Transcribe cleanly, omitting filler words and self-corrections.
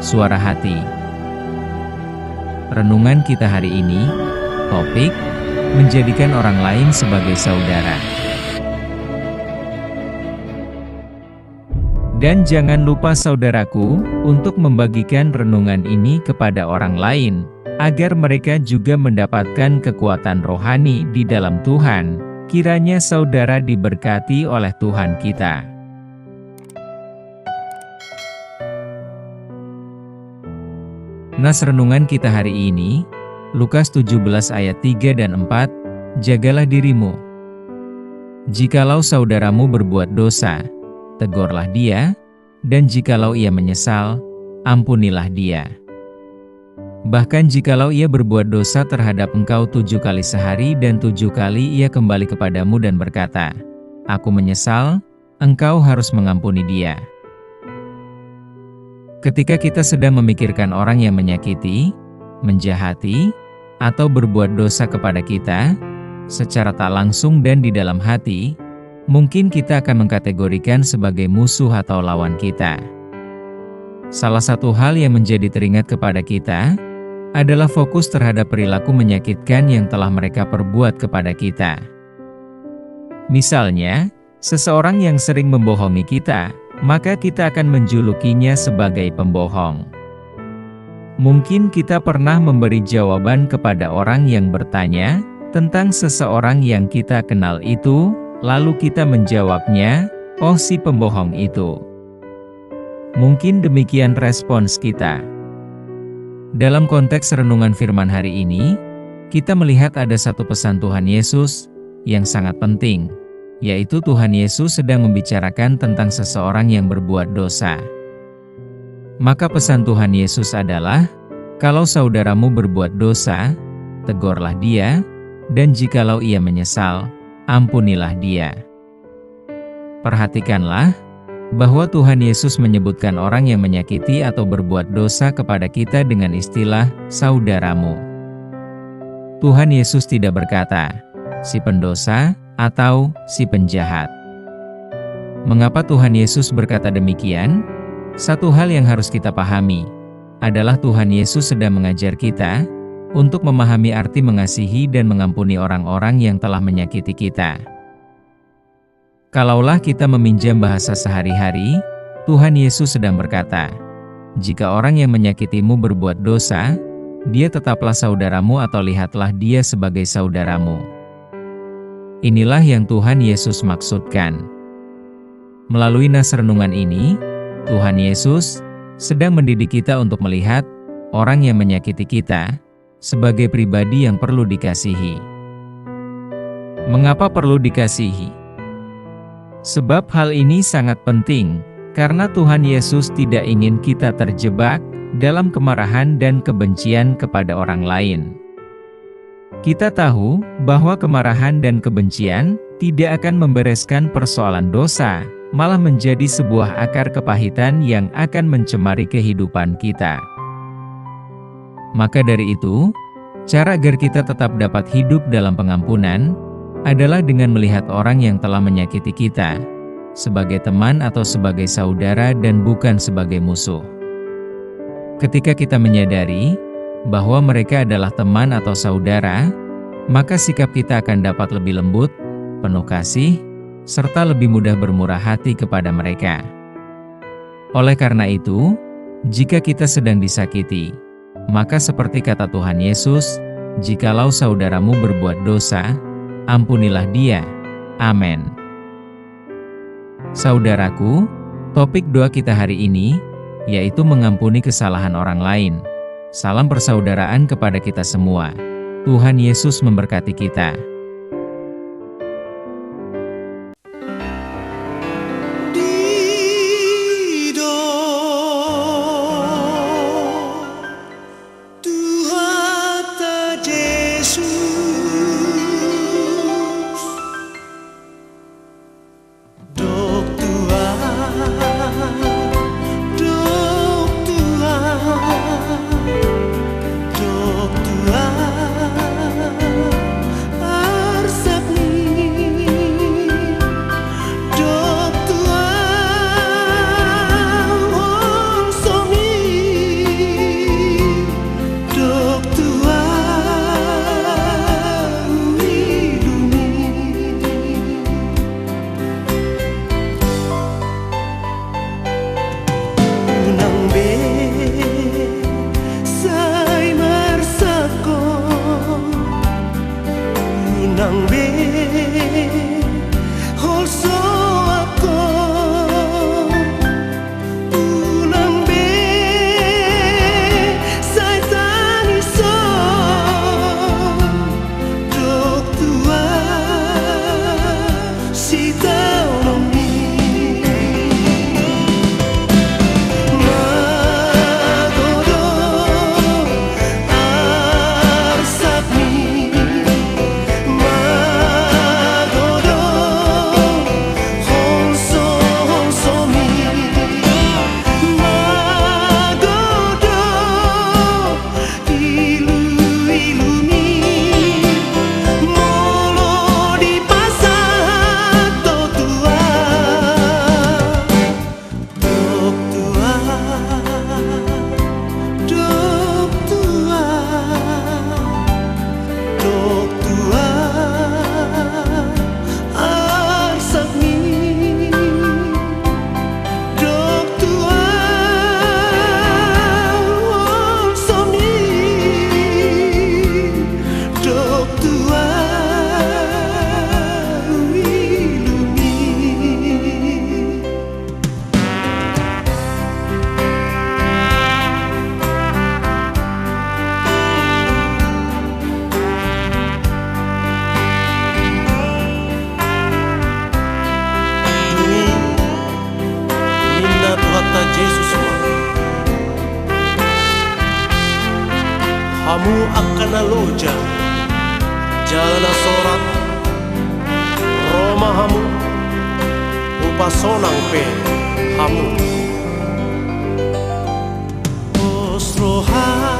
Suara Hati. Renungan kita hari ini, topik, menjadikan orang lain sebagai saudara. Dan jangan lupa saudaraku, untuk membagikan renungan ini kepada orang lain, agar mereka juga mendapatkan kekuatan rohani di dalam Tuhan. Kiranya saudara diberkati oleh Tuhan kita. Nas renungan kita hari ini, Lukas 17 ayat 3 dan 4, jagalah dirimu. Jikalau saudaramu berbuat dosa, tegurlah dia, dan jikalau ia menyesal, ampunilah dia. Bahkan jikalau ia berbuat dosa terhadap engkau 7 kali sehari dan 7 kali ia kembali kepadamu dan berkata, "Aku menyesal," engkau harus mengampuni dia. Ketika kita sedang memikirkan orang yang menyakiti, menjahati, atau berbuat dosa kepada kita, secara tak langsung dan di dalam hati, mungkin kita akan mengkategorikan sebagai musuh atau lawan kita. Salah satu hal yang menjadi teringat kepada kita, adalah fokus terhadap perilaku menyakitkan yang telah mereka perbuat kepada kita. Misalnya, seseorang yang sering membohongi kita, maka kita akan menjulukinya sebagai pembohong. Mungkin kita pernah memberi jawaban kepada orang yang bertanya tentang seseorang yang kita kenal itu, lalu kita menjawabnya, "Oh, si pembohong itu." Mungkin demikian respons kita. Dalam konteks renungan firman hari ini, kita melihat ada satu pesan Tuhan Yesus yang sangat penting, yaitu Tuhan Yesus sedang membicarakan tentang seseorang yang berbuat dosa. Maka pesan Tuhan Yesus adalah, kalau saudaramu berbuat dosa, tegurlah dia, dan jikalau ia menyesal, ampunilah dia. Perhatikanlah, bahwa Tuhan Yesus menyebutkan orang yang menyakiti atau berbuat dosa kepada kita dengan istilah saudaramu. Tuhan Yesus tidak berkata, si pendosa, atau si penjahat. Mengapa Tuhan Yesus berkata demikian? Satu hal yang harus kita pahami, adalah Tuhan Yesus sedang mengajar kita, untuk memahami arti mengasihi dan mengampuni orang-orang yang telah menyakiti kita. Kalaulah kita meminjam bahasa sehari-hari, Tuhan Yesus sedang berkata, jika orang yang menyakitimu berbuat dosa, dia tetaplah saudaramu atau lihatlah dia sebagai saudaramu. Inilah yang Tuhan Yesus maksudkan. Melalui nas renungan ini, Tuhan Yesus sedang mendidik kita untuk melihat orang yang menyakiti kita sebagai pribadi yang perlu dikasihi. Mengapa perlu dikasihi? Sebab hal ini sangat penting, karena Tuhan Yesus tidak ingin kita terjebak dalam kemarahan dan kebencian kepada orang lain. Kita tahu bahwa kemarahan dan kebencian tidak akan membereskan persoalan dosa, malah menjadi sebuah akar kepahitan yang akan mencemari kehidupan kita. Maka dari itu, cara agar kita tetap dapat hidup dalam pengampunan, adalah dengan melihat orang yang telah menyakiti kita, sebagai teman atau sebagai saudara dan bukan sebagai musuh. Ketika kita menyadari bahwa mereka adalah teman atau saudara, maka sikap kita akan dapat lebih lembut, penuh kasih, serta lebih mudah bermurah hati kepada mereka. Oleh karena itu, jika kita sedang disakiti, maka seperti kata Tuhan Yesus, jikalau saudaramu berbuat dosa, ampunilah dia. Amin. Saudaraku, topik doa kita hari ini, yaitu mengampuni kesalahan orang lain. Salam persaudaraan kepada kita semua. Tuhan Yesus memberkati kita. hamu akan aloja jalana sorat Roma hamu upasonang pe hamu Osroha